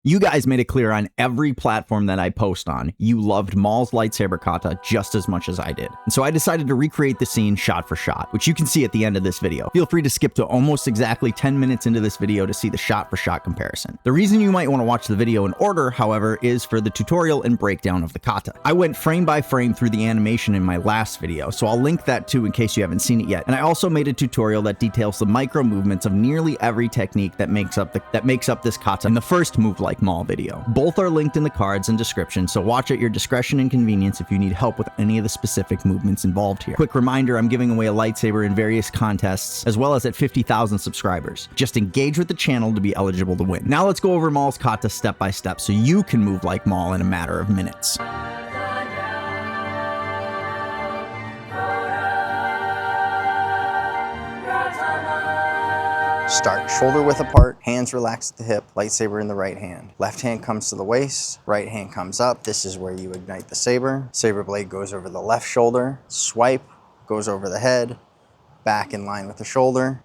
You guys made it clear on every platform that I post on, you loved Maul's lightsaber kata just as much as I did. And so I decided to recreate the scene shot for shot, which you can see at the end of this video. Feel free to skip to almost exactly 10 minutes into this video to see the shot for shot comparison. The reason you might want to watch the video in order, however, is for the tutorial and breakdown of the kata. I went frame by frame through the animation in my last video, so I'll link that too in case you haven't seen it yet. And I also made a tutorial that details the micro movements of nearly every technique that makes up this kata in the first Move Like Maul video. Both are linked in the cards and description, so watch at your discretion and convenience if you need help with any of the specific movements involved here. Quick reminder, I'm giving away a lightsaber in various contests, as well as at 50,000 subscribers. Just engage with the channel to be eligible to win. Now let's go over Maul's kata step by step so you can move like Maul in a matter of minutes. Start shoulder width apart, hands relaxed at the hip, lightsaber in the right hand. Left hand comes to the waist, right hand comes up. This is where you ignite the saber. Saber blade goes over the left shoulder, swipe, goes over the head, back in line with the shoulder.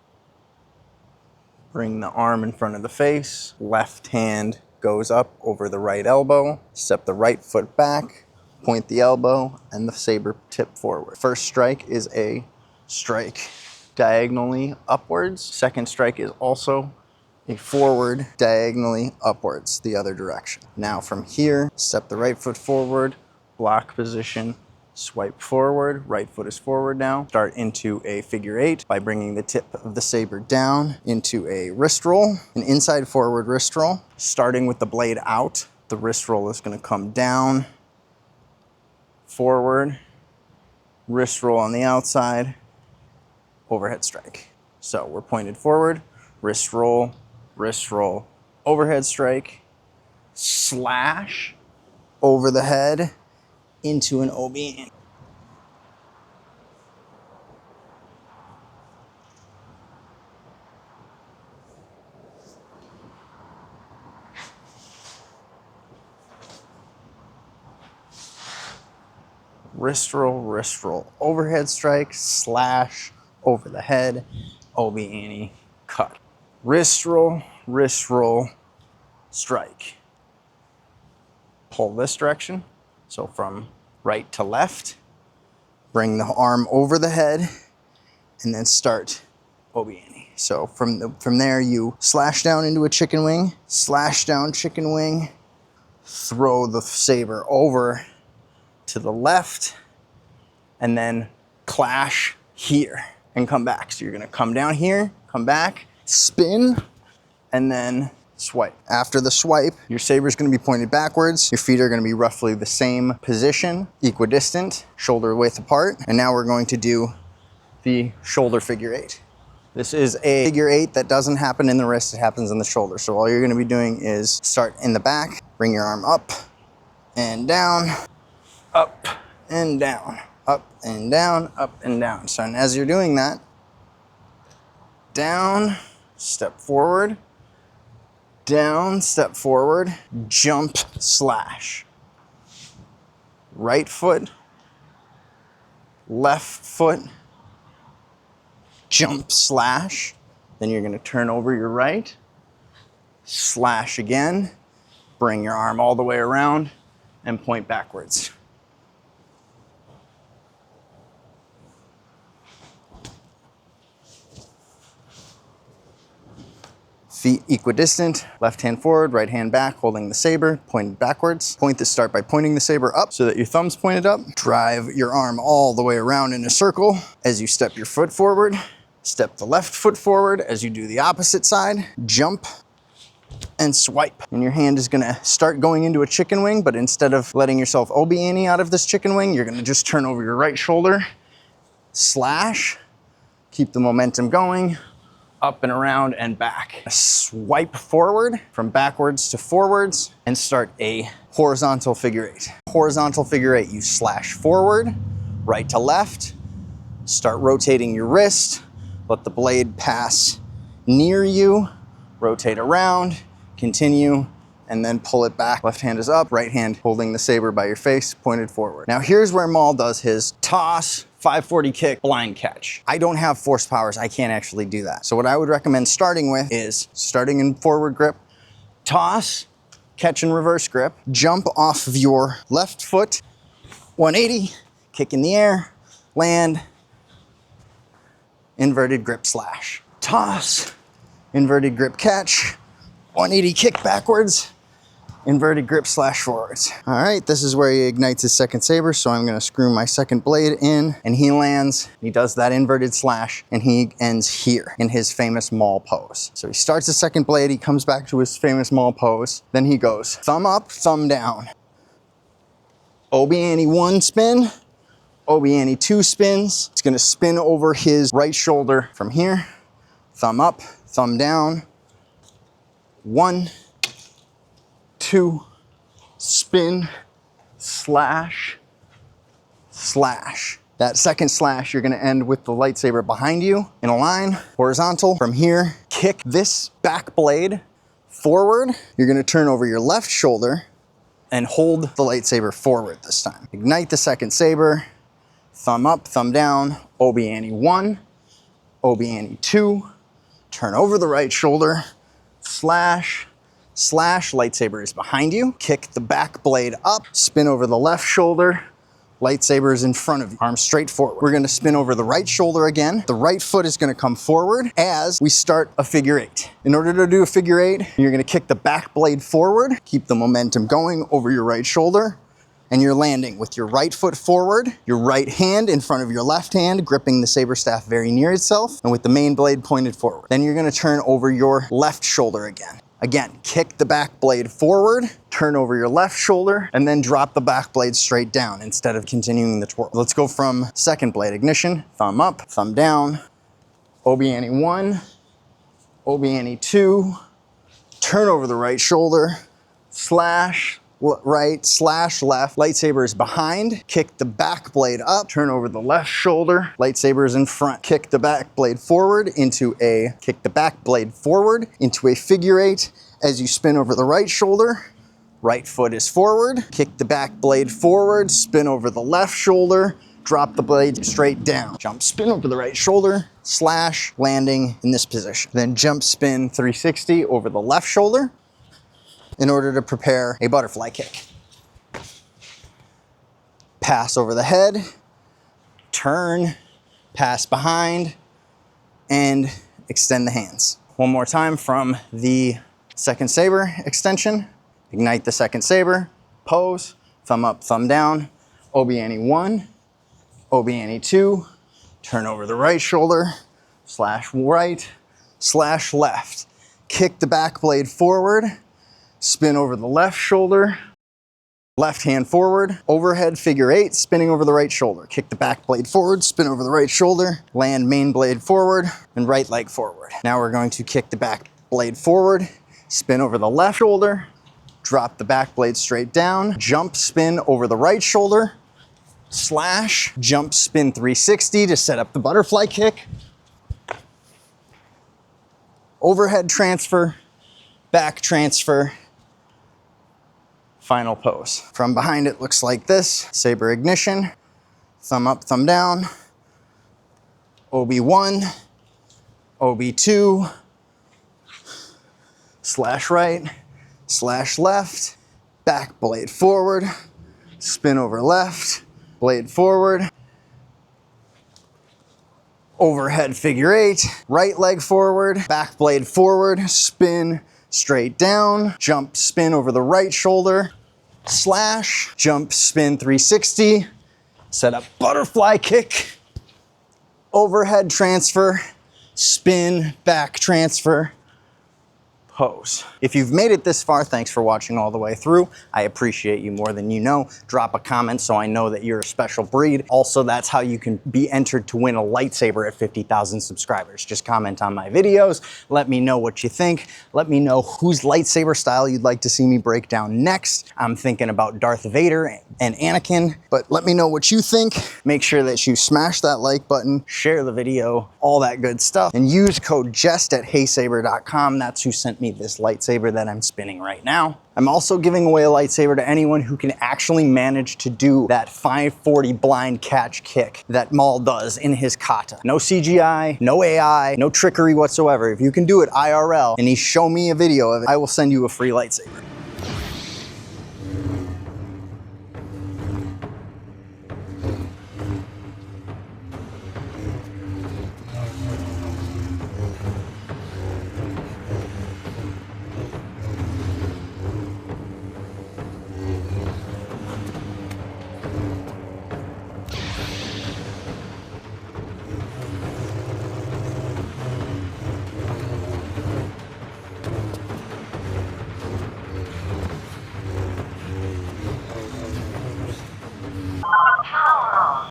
Bring the arm in front of the face. Left hand goes up over the right elbow. Step the right foot back, point the elbow, and the saber tip forward. First strike is a strike diagonally upwards. Second strike is also a forward diagonally upwards the other direction. Now from here, step the right foot forward, block position, swipe forward, right foot is forward now. Start into a figure eight by bringing the tip of the saber down into a wrist roll, an inside forward wrist roll. Starting with the blade out, the wrist roll is going to come down, forward, wrist roll on the outside, overhead strike. So we're pointed forward, wrist roll, overhead strike, slash over the head into an OB. Wrist roll, overhead strike, slash over the head, OB Annie, cut. Wrist roll, strike. Pull this direction, so from right to left. Bring the arm over the head, and then start OB Annie. So from there, you slash down into a chicken wing, slash down chicken wing, throw the saber over to the left, and then clash here. And come back. So you're gonna come down here, come back, spin, and then swipe. After the swipe, your saber is gonna be pointed backwards. Your feet are gonna be roughly the same position, equidistant, shoulder width apart. And now we're going to do the shoulder figure eight. This is a figure eight that doesn't happen in the wrist, it happens in the shoulder. So all you're gonna be doing is start in the back, bring your arm up and down, up and down. Up and down, up and down. So and as you're doing that, down, step forward, down, step forward, jump, slash. Right foot, left foot, jump, slash. Then you're gonna turn over your right, slash again, bring your arm all the way around and point backwards. Feet equidistant, left hand forward, right hand back, holding the saber, pointed backwards. Start by pointing the saber up so that your thumb's pointed up. Drive your arm all the way around in a circle. As you step your foot forward, step the left foot forward. As you do the opposite side, jump and swipe. And your hand is gonna start going into a chicken wing, but instead of letting yourself OB Annie out of this chicken wing, you're gonna just turn over your right shoulder, slash, keep the momentum going, up and around and back. Swipe forward from backwards to forwards and start a horizontal figure eight. Horizontal figure eight, you slash forward, right to left, start rotating your wrist, let the blade pass near you, rotate around, continue, and then pull it back. Left hand is up, right hand holding the saber by your face, pointed forward. Now here's where Maul does his toss, 540 kick, blind catch. I don't have force powers, I can't actually do that. So what I would recommend starting with is starting in forward grip, toss, catch and reverse grip, jump off of your left foot, 180, kick in the air, land, inverted grip slash. Toss, inverted grip catch, 180 kick backwards, inverted grip slash forwards. All right, this is where he ignites his second saber, so I'm gonna screw my second blade in, and he lands, he does that inverted slash, and he ends here in his famous Maul pose. So he starts the second blade, he comes back to his famous Maul pose, then he goes thumb up, thumb down. Obi Annie 1 spin, Obi Annie 2 spins. It's gonna spin over his right shoulder from here, thumb up, thumb down, 1, 2, spin, slash, slash. That second slash, you're gonna end with the lightsaber behind you in a line, horizontal. From here, kick this back blade forward. You're gonna turn over your left shoulder and hold the lightsaber forward this time. Ignite the second saber, thumb up, thumb down, Obi Annie 1, Obi Annie 2, turn over the right shoulder, slash, slash, lightsaber is behind you, kick the back blade up, spin over the left shoulder, lightsaber is in front of you, arms straight forward. We're gonna spin over the right shoulder again. The right foot is gonna come forward as we start a figure eight. In order to do a figure eight, you're gonna kick the back blade forward, keep the momentum going over your right shoulder, and you're landing with your right foot forward, your right hand in front of your left hand, gripping the saber staff very near itself, and with the main blade pointed forward. Then you're gonna turn over your left shoulder again. Again, kick the back blade forward, turn over your left shoulder, and then drop the back blade straight down instead of continuing the twirl. Let's go from second blade. Ignition, thumb up, thumb down, Obi Annie 1, Obi Annie 2, turn over the right shoulder, slash, right, slash left, lightsaber is behind, kick the back blade up, turn over the left shoulder, lightsaber is in front, kick the back blade forward into a figure eight as you spin over the right shoulder, right foot is forward, kick the back blade forward, spin over the left shoulder, drop the blade straight down, jump spin over the right shoulder, slash, landing in this position. Then jump spin 360 over the left shoulder, in order to prepare a butterfly kick. Pass over the head, turn, pass behind, and extend the hands. One more time from the second saber extension. Ignite the second saber, pose, thumb up, thumb down, Obi Annie 1, Obi Annie 2, turn over the right shoulder, slash right, slash left. Kick the back blade forward, spin over the left shoulder, left hand forward, overhead figure eight, spinning over the right shoulder. Kick the back blade forward, spin over the right shoulder, land main blade forward, and right leg forward. Now we're going to kick the back blade forward, spin over the left shoulder, drop the back blade straight down, jump spin over the right shoulder, slash, jump spin 360 to set up the butterfly kick, overhead transfer, back transfer, final pose. From behind it looks like this. Saber ignition, thumb up, thumb down, OB1, OB2, slash right, slash left, back blade forward, spin over left, blade forward, overhead figure eight, right leg forward, back blade forward, spin straight down, jump spin over the right shoulder, slash, jump spin 360, set up butterfly kick, overhead transfer, spin, back transfer, pose. If you've made it this far, thanks for watching all the way through. I appreciate you more than you know. Drop a comment so I know that you're a special breed. Also, that's how you can be entered to win a lightsaber at 50,000 subscribers. Just comment on my videos. Let me know what you think. Let me know whose lightsaber style you'd like to see me break down next. I'm thinking about Darth Vader and Anakin, but let me know what you think. Make sure that you smash that like button, share the video, all that good stuff, and use code Jest at heysaber.com. That's who sent me this lightsaber that I'm spinning right now. I'm also giving away a lightsaber to anyone who can actually manage to do that 540 blind catch kick that Maul does in his kata. No CGI, no AI, no trickery whatsoever. If you can do it IRL and you show me a video of it, I will send you a free lightsaber.